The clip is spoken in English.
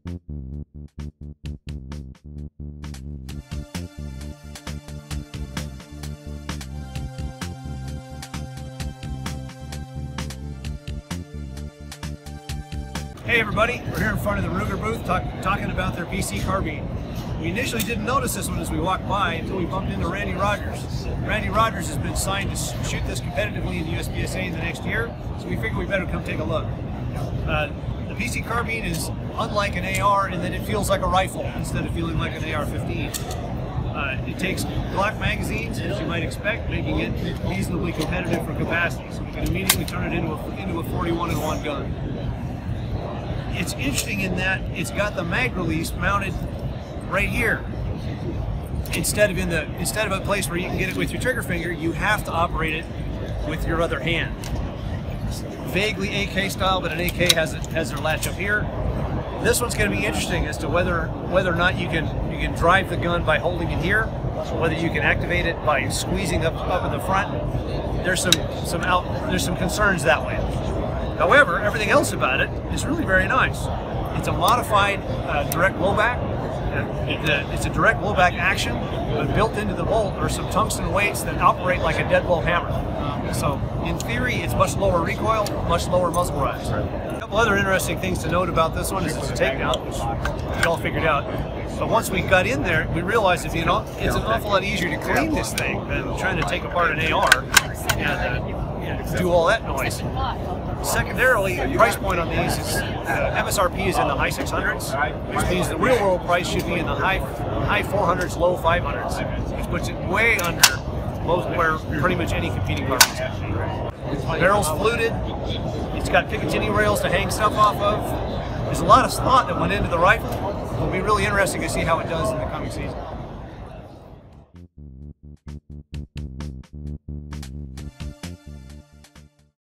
Hey everybody, we're here in front of the Ruger booth talking about their PC Carbine. We initially didn't notice this one as we walked by until we bumped into Randy Rogers. Randy Rogers has been signed to shoot this competitively in the USPSA in the next year, so we figured we better come take a look. The PC Carbine is unlike an AR in that it feels like a rifle instead of feeling like an AR-15. It takes Glock magazines, as you might expect, making it reasonably competitive for capacity, so we can immediately turn it into a 41-in-1 gun. It's interesting in that it's got the mag release mounted right here. Instead of a place where you can get it with your trigger finger, you have to operate it with your other hand. Vaguely AK style, but an AK has their latch up here. This one's going to be interesting as to whether or not you can drive the gun by holding it here, or whether you can activate it by squeezing up in the front. There's some concerns that way. However, everything else about it is really very nice. It's a modified direct blowback. It's a direct blowback action, but built into the bolt are some tungsten weights that operate like a deadbolt hammer. So, in theory, it's much lower recoil, much lower muzzle rise. A couple other interesting things to note about this one is it's a takedown, which we all figured out. But once we got in there, we realized it's an awful lot easier to clean this thing than trying to take apart an AR and do all that noise. Secondarily, the price point on these is MSRP is in the high 600s, which means the real world price should be in the high 400s, low 500s, which puts it way under where pretty much any competing carbine is at. The barrel's fluted. It's got Picatinny rails to hang stuff off of. There's a lot of thought that went into the rifle. It'll be really interesting to see how it does in the coming season.